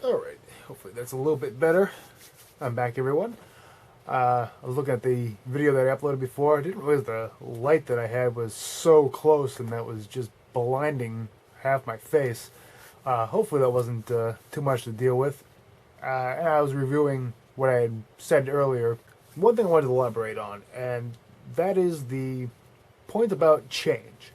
Alright, hopefully that's a little bit better. I'm back, everyone. I was looking at the video that I uploaded before. I didn't realize the light that I had was so close and that was just blinding half my face. Hopefully that wasn't too much to deal with. And I was reviewing what I had said earlier. One thing I wanted to elaborate on, and that is the point about change.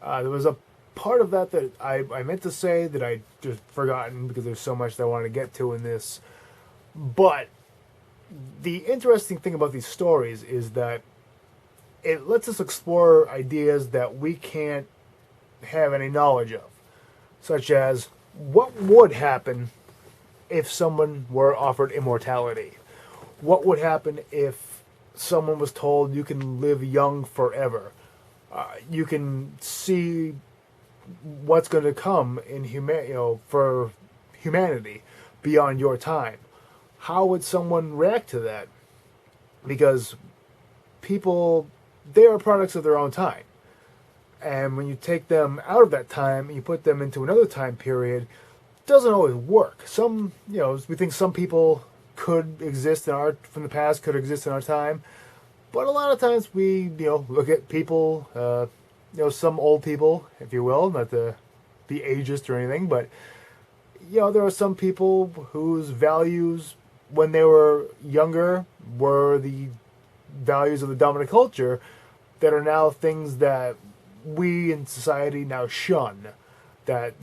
There was a part of that that I meant to say that I just forgotten because there's so much that I wanted to get to in this. But the interesting thing about these stories is that it lets us explore ideas that we can't have any knowledge of, such as what would happen if someone were offered immortality? What would happen if someone was told you can live young forever? You can see what's going to come in for humanity beyond your time. How would someone react to that? Because people, they are products of their own time. And when you take them out of that time and you put them into another time period, it doesn't always work. We think some people could exist from the past, could exist in our time. But a lot of times we, look at people, some old people, if you will, not to be ageist or anything, but, there are some people whose values when they were younger were the values of the dominant culture that are now things that we in society now shun. That,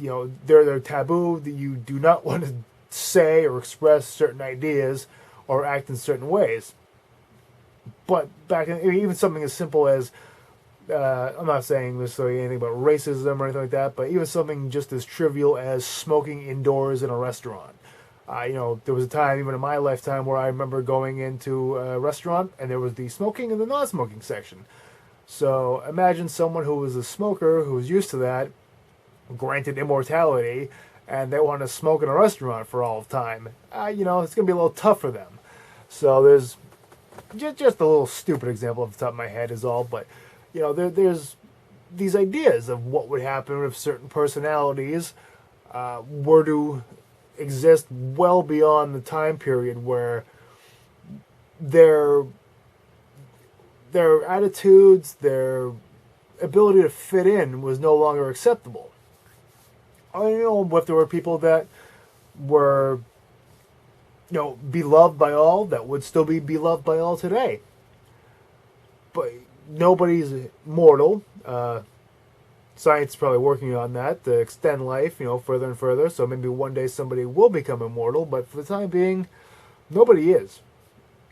they're taboo, that you do not want to say or express certain ideas or act in certain ways. But back in, even something as simple as, I'm not saying necessarily anything about racism or anything like that, but even something just as trivial as smoking indoors in a restaurant. There was a time, even in my lifetime, where I remember going into a restaurant and there was the smoking and the non-smoking section. So imagine someone who was a smoker, who was used to that, granted immortality, and they want to smoke in a restaurant for all of time. It's going to be a little tough for them. So there's just a little stupid example off the top of my head is all, but there's these ideas of what would happen if certain personalities were to exist well beyond the time period where their attitudes, their ability to fit in was no longer acceptable. If there were people that were, beloved by all, that would still be beloved by all today. But nobody's mortal. Science is probably working on that to extend life, further and further. So maybe one day somebody will become immortal, but for the time being, nobody is.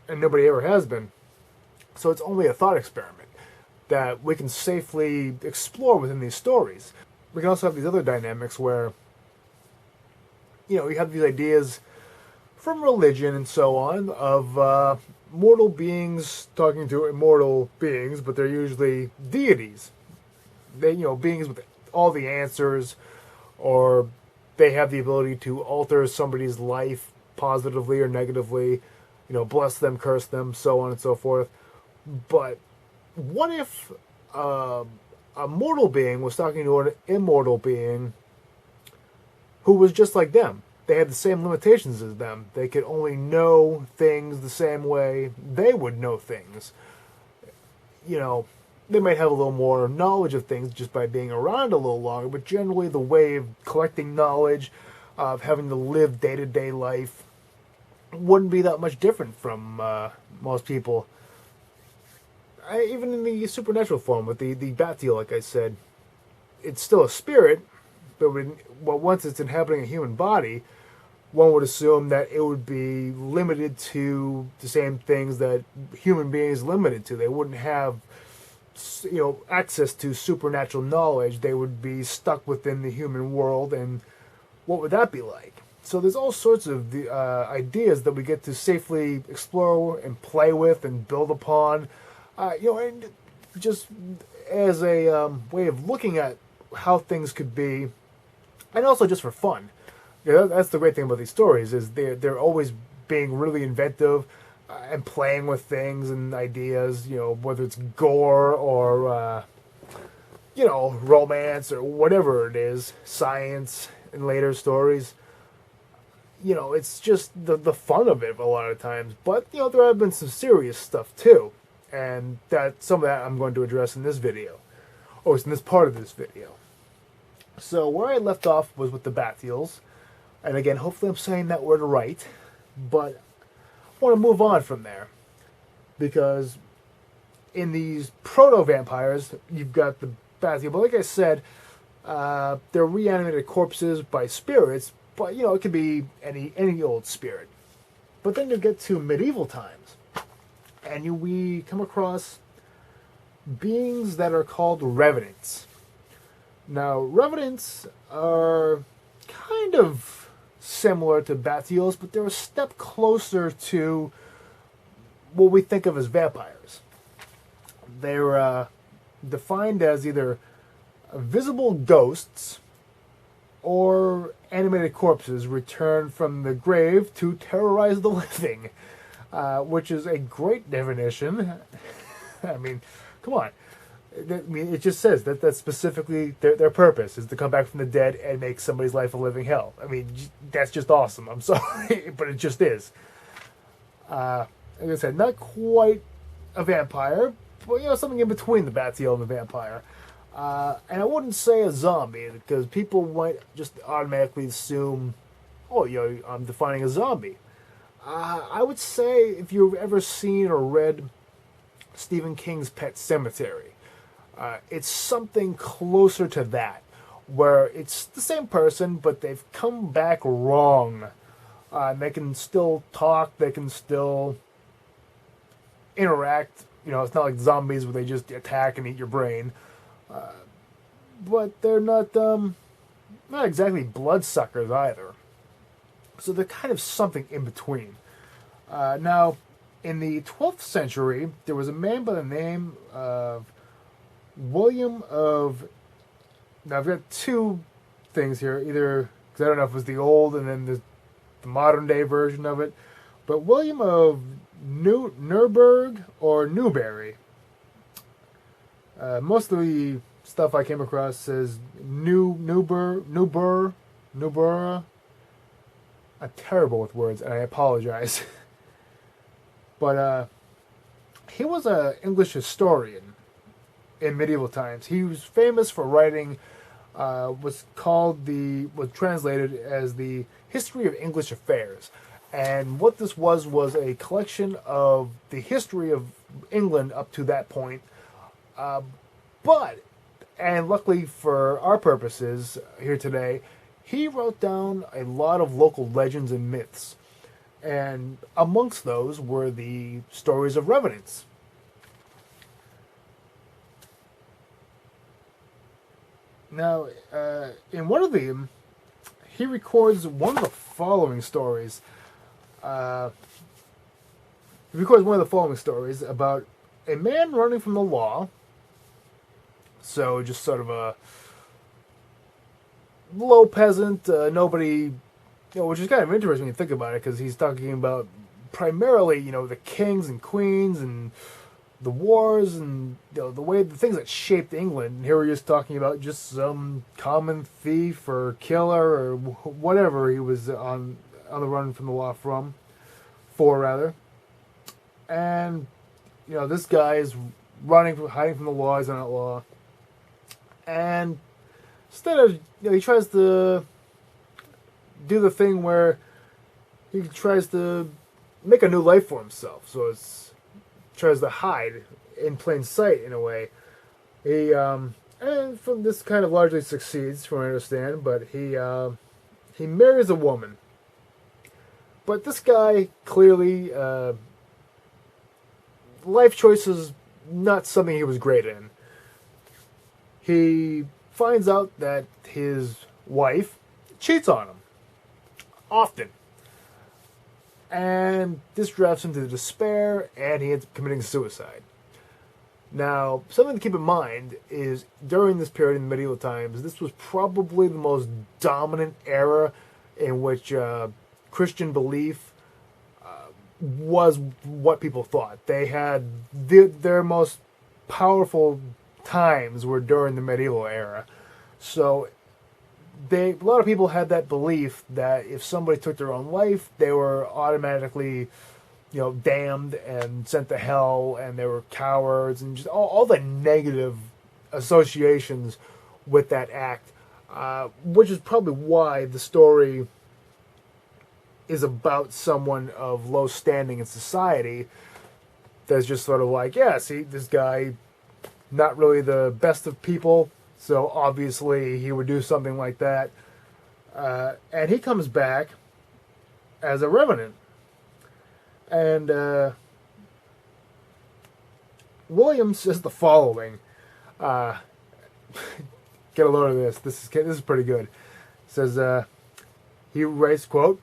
And nobody ever has been. So it's only a thought experiment that we can safely explore within these stories. We can also have these other dynamics where, you have these ideas from religion and so on of mortal beings talking to immortal beings, but they're usually deities. They, beings with all the answers, or they have the ability to alter somebody's life positively or negatively, bless them, curse them, so on and so forth. But what if a mortal being was talking to an immortal being who was just like them? They had the same limitations as them. They could only know things the same way they would know things. They might have a little more knowledge of things just by being around a little longer, but generally the way of collecting knowledge, of having to live day-to-day life, wouldn't be that much different from most people. Even in the supernatural form with the Batial, like I said, it's still a spirit, but once it's inhabiting a human body, one would assume that it would be limited to the same things that human beings limited to. They wouldn't have, access to supernatural knowledge. They would be stuck within the human world, and what would that be like? So there's all sorts of ideas that we get to safely explore and play with and build upon, and just as a way of looking at how things could be, and also just for fun. That's the great thing about these stories is they're always being really inventive and playing with things and ideas. Whether it's gore or romance or whatever it is, science in later stories. it's just the fun of it a lot of times. But, there have been some serious stuff too. And some of that I'm going to address in this video. Oh, it's in this part of this video. So where I left off was with the Bathiels. And again, hopefully I'm saying that word right. But I want to move on from there. Because in these proto-vampires, you've got the Bathiel. But like I said, they're reanimated corpses by spirits. But, it could be any old spirit. But then you get to medieval times. And we come across beings that are called revenants. Now, revenants are kind of similar to Bathiels, but they're a step closer to what we think of as vampires. They're defined as either visible ghosts or animated corpses returned from the grave to terrorize the living, which is a great definition. I mean, come on. It just says that's specifically their purpose is to come back from the dead and make somebody's life a living hell. I mean, that's just awesome. I'm sorry, but it just is. Like I said, not quite a vampire, but something in between the Bathiel and the vampire. And I wouldn't say a zombie because people might just automatically assume, oh, I'm defining a zombie. I would say if you've ever seen or read Stephen King's Pet Sematary, it's something closer to that, where it's the same person, but they've come back wrong. They can still talk, they can still interact. It's not like zombies where they just attack and eat your brain. But they're not exactly bloodsuckers either. So they're kind of something in between. Now, in the 12th century, there was a man by the name of William of... Now, I've got two things here. Either, because I don't know if it was the old and then the modern day version of it. But William of Newburgh or Newbury. Most of the stuff I came across says Newbura. I'm terrible with words, and I apologize. But he was an English historian in medieval times. He was famous for writing was translated as the History of English Affairs. And what this was a collection of the history of England up to that point. And luckily for our purposes here today, he wrote down a lot of local legends and myths. And amongst those were the stories of revenants. Now, in one of them, he records one of the following stories. He records one of the following stories about a man running from the law. So just sort of a low peasant, nobody, which is kind of interesting when you think about it, because he's talking about primarily, the kings and queens and the wars and the things that shaped England. And here he is talking about just some common thief or killer or whatever he was on the run from the law for. And this guy is hiding from the law. He's an outlaw. And instead of, he tries to do the thing where he tries to make a new life for himself. So tries to hide in plain sight in a way. He and from this kind of largely succeeds, from what I understand. But he marries a woman. But this guy clearly life choices not something he was great in. He finds out that his wife cheats on him. Often. And this drives him to despair, and he ends up committing suicide. Now, something to keep in mind is, during this period in the medieval times, this was probably the most dominant era in which Christian belief was what people thought. They had their most powerful times were during the medieval era. So a lot of people had that belief that if somebody took their own life, they were automatically, damned and sent to hell, and they were cowards, and just all the negative associations with that act, which is probably why the story is about someone of low standing in society that's just sort of like, yeah, see, this guy, not really the best of people, so obviously he would do something like that. And he comes back as a revenant. And Williams says the following. Get a load of this. This is pretty good. It says, he writes, quote,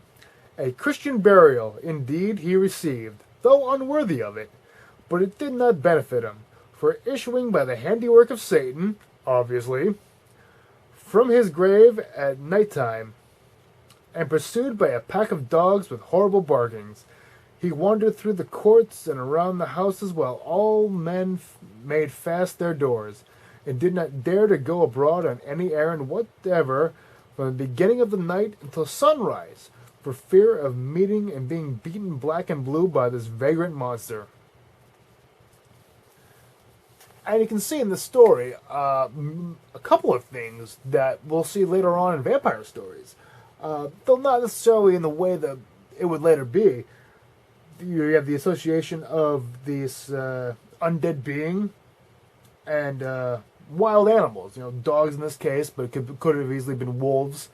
"A Christian burial, indeed, he received, though unworthy of it, but it did not benefit him, for issuing by the handiwork of Satan, obviously, from his grave at night time, and pursued by a pack of dogs with horrible barkings, he wandered through the courts and around the houses while all men made fast their doors, and did not dare to go abroad on any errand whatever from the beginning of the night until sunrise, for fear of meeting and being beaten black and blue by this vagrant monster." And you can see in the story a couple of things that we'll see later on in vampire stories. Though not necessarily in the way that it would later be. You have the association of this undead being and wild animals. Dogs in this case, but it could have easily been wolves.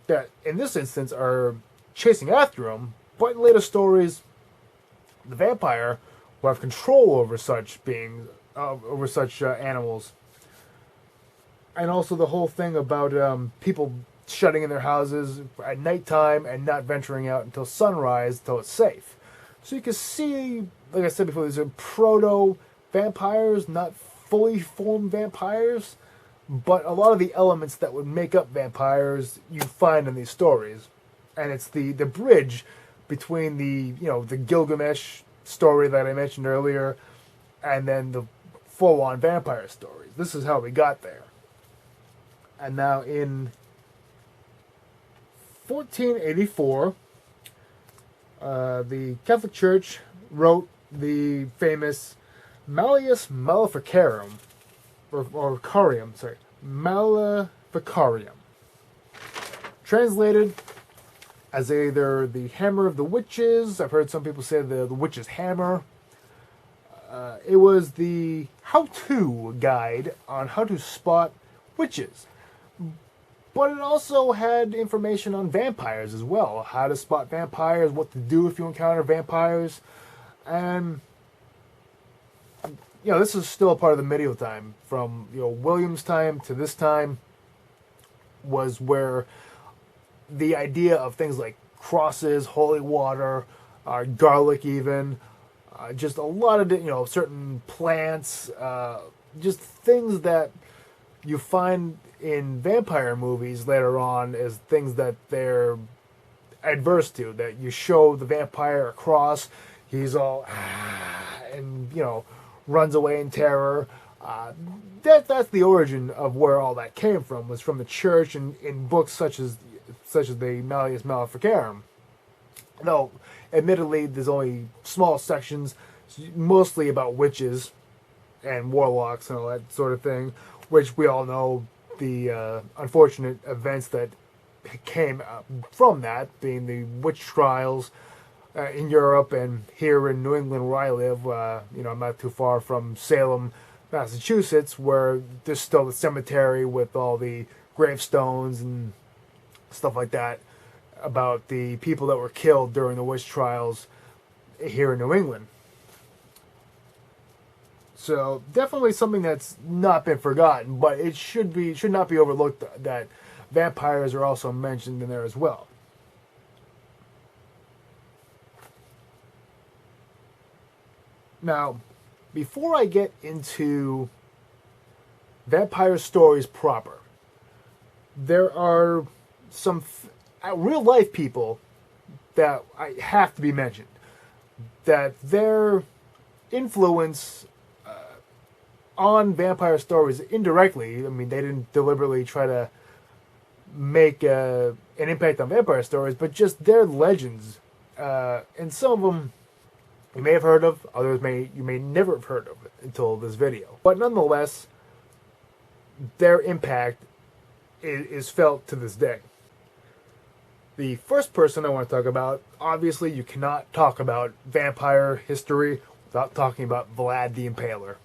That, in this instance, are chasing after him. But in later stories, the vampire will have control over such beings, over such animals. And also the whole thing about people shutting in their houses at nighttime and not venturing out until sunrise, until it's safe. So you can see, like I said before, these are proto-vampires, not fully formed vampires, but a lot of the elements that would make up vampires you find in these stories. And it's the bridge between the Gilgamesh story that I mentioned earlier, and then the full-on vampire stories. This is how we got there. And now in 1484, the Catholic Church wrote the famous Malleus Maleficarum, or Carium, Maleficarium, translated as either the Hammer of the Witches. I've heard some people say the Witch's Hammer. It was the how-to guide on how to spot witches. But it also had information on vampires as well. How to spot vampires, what to do if you encounter vampires. And, this is still a part of the medieval time. From, William's time to this time was where the idea of things like crosses, holy water, garlic even, just a lot of, certain plants, just things that you find in vampire movies later on as things that they're adverse to, that you show the vampire a cross, he's all, and, runs away in terror. That's the origin of where all that came from, was from the church and in books such as the Malleus Maleficarum. Though, admittedly, there's only small sections, mostly about witches and warlocks and all that sort of thing, which we all know the unfortunate events that came from that, being the witch trials in Europe and here in New England where I live. I'm not too far from Salem, Massachusetts, where there's still the cemetery with all the gravestones and stuff like that about the people that were killed during the witch trials here in New England. So definitely something that's not been forgotten, but it should not be overlooked that vampires are also mentioned in there as well. Now, before I get into vampire stories proper, there are some real life people that I have to be mentioned, that their influence on vampire stories indirectly, I mean, they didn't deliberately try to make an impact on vampire stories, but just they're legends. And some of them you may have heard of, others you may never have heard of until this video. But nonetheless, their impact is felt to this day. The first person I want to talk about, obviously you cannot talk about vampire history without talking about Vlad the Impaler.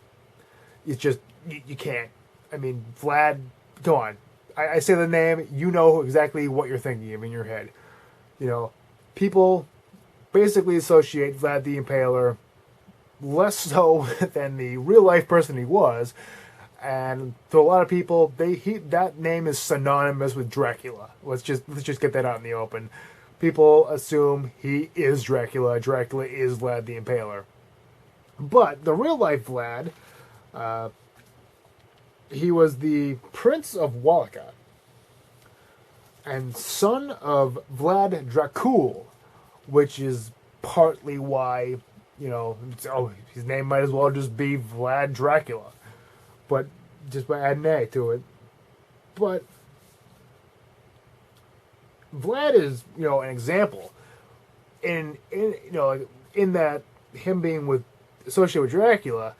It's just, you can't. I mean, Vlad, go on. I say the name, you know exactly what you're thinking of in your head. You know, people basically associate Vlad the Impaler less so than the real life person he was. And to a lot of people, that name is synonymous with Dracula. Let's just get that out in the open. People assume he is Dracula. Dracula is Vlad the Impaler. But the real life Vlad, he was the Prince of Wallachia and son of Vlad Dracul, which is partly why, you know, his name might as well just be Vlad Dracula. But just by adding A to it. But Vlad is, you know, an example in that him being associated with Dracula,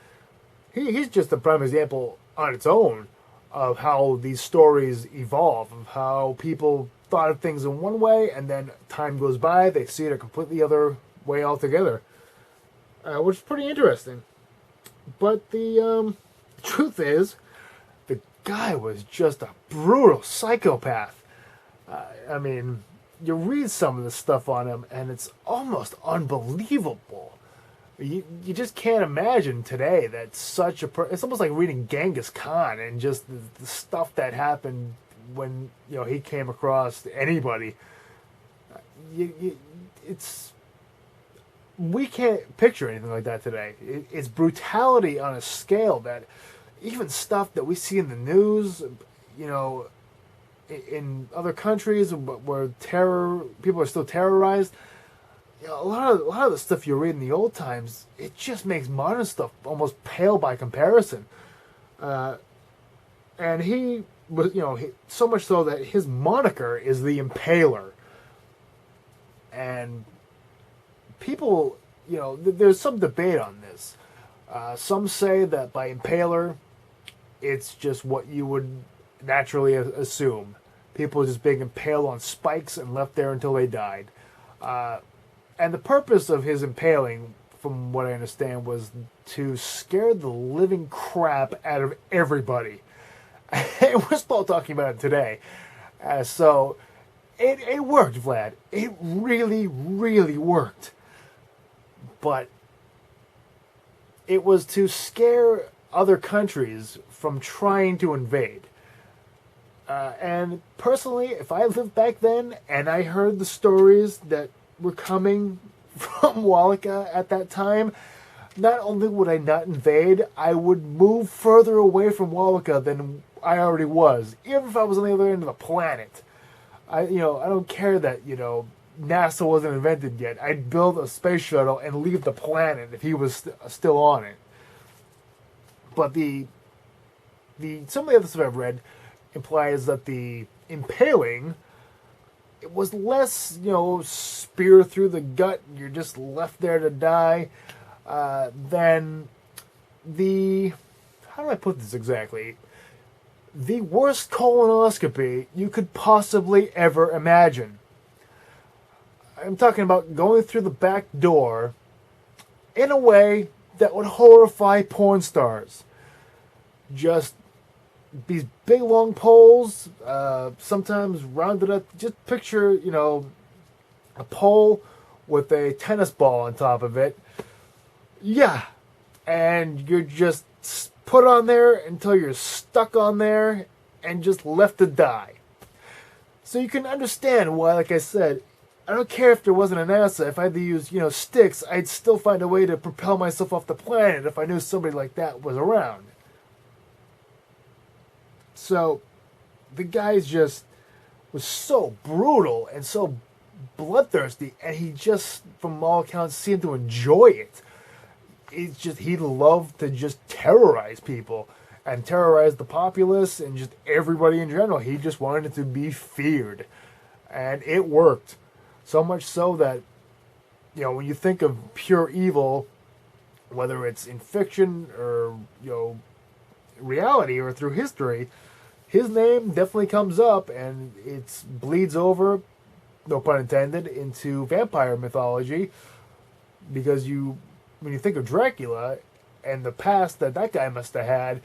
he's just a prime example on its own of how these stories evolve, of how people thought of things in one way, and then time goes by, they see it a completely other way altogether, which is pretty interesting. But the truth is, the guy was just a brutal psychopath. I mean, you read some of the stuff on him, and it's almost unbelievable. You just can't imagine today that it's almost like reading Genghis Khan and just the stuff that happened when, you know, he came across anybody. We can't picture anything like that today. It's brutality on a scale that even stuff that we see in the news, you know, in other countries where people are still terrorized. You know, a lot of the stuff you read in the old times, it just makes modern stuff almost pale by comparison. And he was, you know, so much so that his moniker is the Impaler. And people, you know, there's some debate on this. Some say that by Impaler, it's just what you would naturally assume. People just being impaled on spikes and left there until they died. And the purpose of his impaling, from what I understand, was to scare the living crap out of everybody. And we're still talking about it today. So it worked, Vlad. It really, really worked. But it was to scare other countries from trying to invade. And personally, if I lived back then and I heard the stories that were coming from Wallachia at that time, not only would I not invade, I would move further away from Wallachia than I already was, even if I was on the other end of the planet. I don't care that, you know, NASA wasn't invented yet. I'd build a space shuttle and leave the planet if he was still on it. But some of the other stuff I've read implies that the impaling, it was less, you know, spear through the gut, you're just left there to die, than how do I put this exactly? The worst colonoscopy you could possibly ever imagine. I'm talking about going through the back door in a way that would horrify porn stars. Just these big long poles, sometimes rounded up. Just picture, you know, a pole with a tennis ball on top of it. Yeah. And you're just put on there until you're stuck on there and just left to die. So you can understand why, like I said, I don't care if there wasn't an NASA. If I had to use, you know, sticks, I'd still find a way to propel myself off the planet if I knew somebody like that was around. So, the guy just was so brutal and so bloodthirsty, and he just, from all accounts, seemed to enjoy it. He loved to just terrorize people. and terrorize the populace and just everybody in general. He just wanted to be feared. And it worked. So much so that, when you think of pure evil, whether it's in fiction or, reality or through history, his name definitely comes up, and it bleeds over, no pun intended, into vampire mythology. Because when you think of Dracula and the past that guy must have had,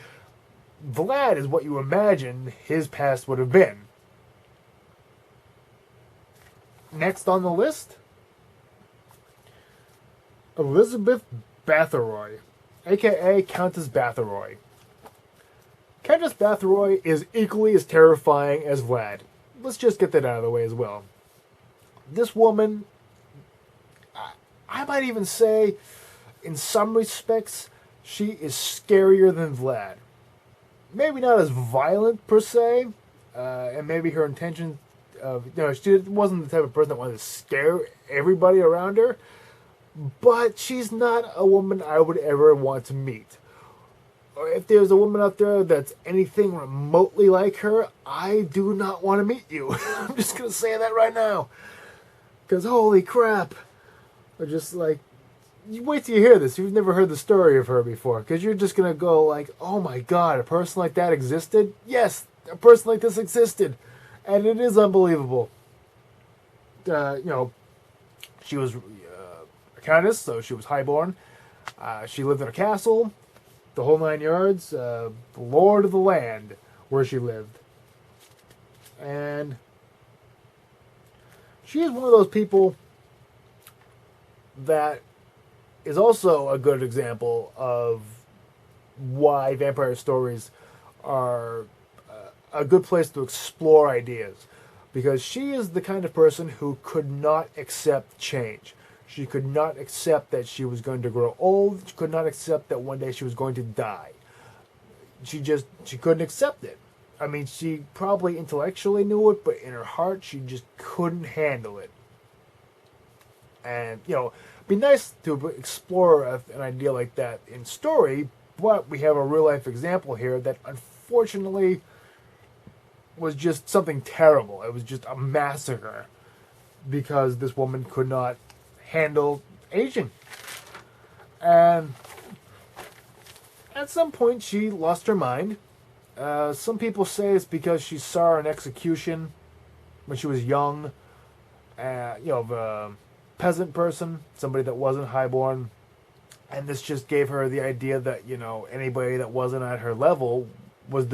Vlad is what you imagine his past would have been. Next on the list, Elizabeth Bathory, aka Countess Bathory. Countess Bathory is equally as terrifying as Vlad. Let's just get that out of the way as well. This woman, I might even say, in some respects, she is scarier than Vlad. Maybe not as violent per se, and maybe her intention she wasn't the type of person that wanted to scare everybody around her, but she's not a woman I would ever want to meet. Or if there's a woman out there that's anything remotely like her, I do not want to meet you. I'm just going to say that right now. Because holy crap. Or just like, you wait till you hear this. You've never heard the story of her before. Because you're just going to go like, oh my god, a person like that existed? Yes, a person like this existed. And it is unbelievable. She was a countess, so she was highborn. She lived in a castle, the whole 9 yards. The lord of the land where she lived. And she is one of those people that is also a good example of why vampire stories are a good place to explore ideas. Because she is the kind of person who could not accept change. She could not accept that she was going to grow old. She could not accept that one day she was going to die. She couldn't accept it. I mean, she probably intellectually knew it, but in her heart, she just couldn't handle it. And, it'd be nice to explore an idea like that in story, but we have a real-life example here that, unfortunately, was just something terrible. It was just a massacre because this woman could not handle aging. And at some point, she lost her mind. Some people say it's because she saw an execution when she was young, of a peasant person, somebody that wasn't highborn, and this just gave her the idea that anybody that wasn't at her level was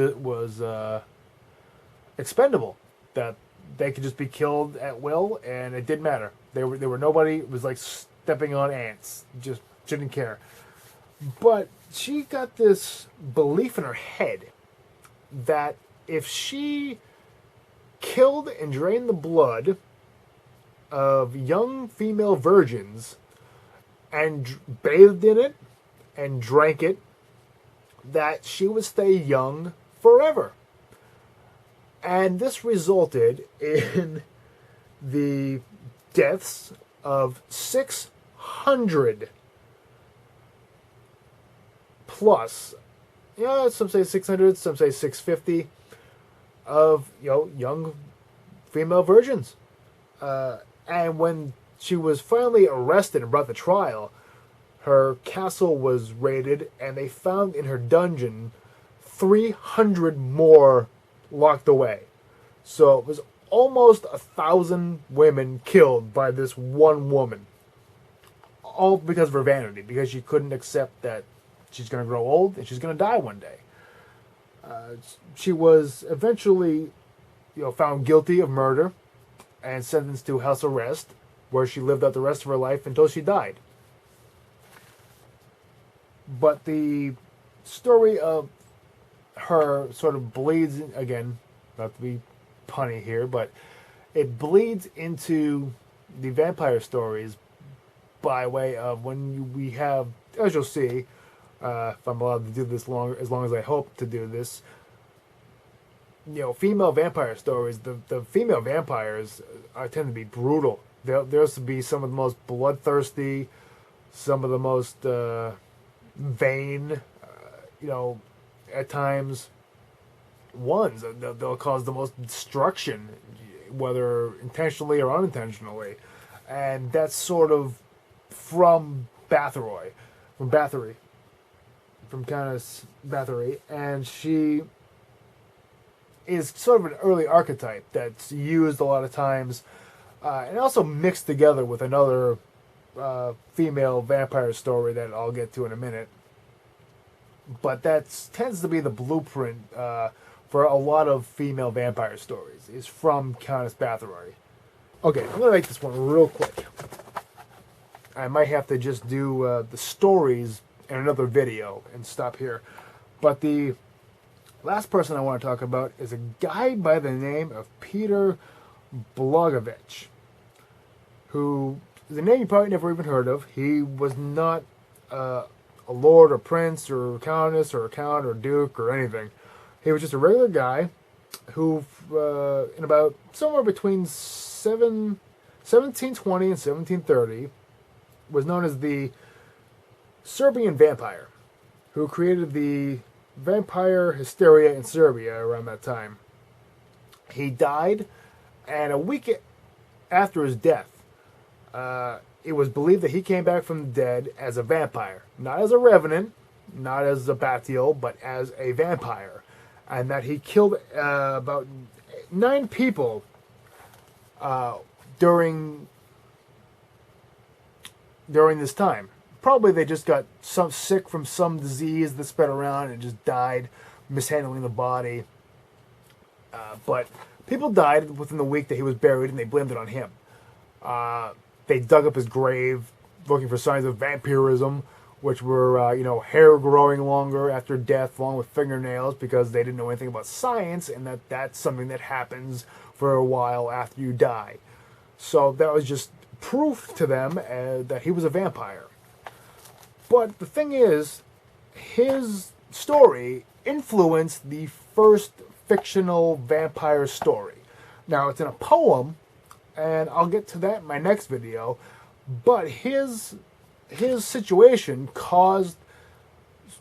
expendable, that they could just be killed at will, and it didn't matter. They were nobody. It was like stepping on ants. Just didn't care. But she got this belief in her head that if she killed and drained the blood of young female virgins and bathed in it and drank it, that she would stay young forever. And this resulted in the deaths of 600 plus, some say 600, some say 650 of young female virgins. And when she was finally arrested and brought to trial, her castle was raided, and they found in her dungeon 300 more locked away. So it was almost 1,000 women killed by this one woman. All because of her vanity, because she couldn't accept that she's going to grow old and she's going to die one day. She was eventually, found guilty of murder and sentenced to house arrest, where she lived out the rest of her life until she died. But the story of her sort of bleeds, again, not to be punny here, but it bleeds into the vampire stories by way of when we have, as you'll see, if I'm allowed to do this as long as I hope to do this, female vampire stories. The female vampires tend to be brutal. There's to be some of the most bloodthirsty, some of the most vain, at times ones. They'll cause the most destruction, whether intentionally or unintentionally. And that's sort of from Bathory, from Countess Bathory. And she is sort of an early archetype that's used a lot of times, and also mixed together with another female vampire story that I'll get to in a minute. But that tends to be the blueprint for a lot of female vampire stories, is from Countess Bathory. Okay, I'm going to make this one real quick. I might have to just do the stories in another video and stop here. But the last person I want to talk about is a guy by the name of Peter Blagojevich, who is a name you probably never even heard of. He was not a lord or prince or countess or count or duke or anything. He was just a regular guy who, in about somewhere between 1720 and 1730, was known as the Serbian vampire, who created the vampire hysteria in Serbia around that time. He died, and a week after his death, it was believed that he came back from the dead as a vampire. Not as a revenant, not as a Batial, but as a vampire. And that he killed about 9 people during this time. Probably they just got sick from some disease that spread around and just died, mishandling the body. But people died within the week that he was buried, and they blamed it on him. They dug up his grave, looking for signs of vampirism, which were, hair growing longer after death, along with fingernails, because they didn't know anything about science, and that's something that happens for a while after you die. So that was just proof to them that he was a vampire. But the thing is, his story influenced the first fictional vampire story. Now, it's in a poem, and I'll get to that in my next video, but his situation caused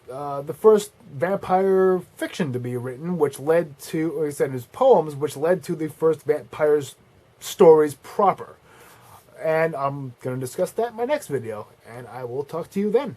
the first vampire fiction to be written, which led to, like I said, his poems, which led to the first vampire stories proper. And I'm going to discuss that in my next video, and I will talk to you then.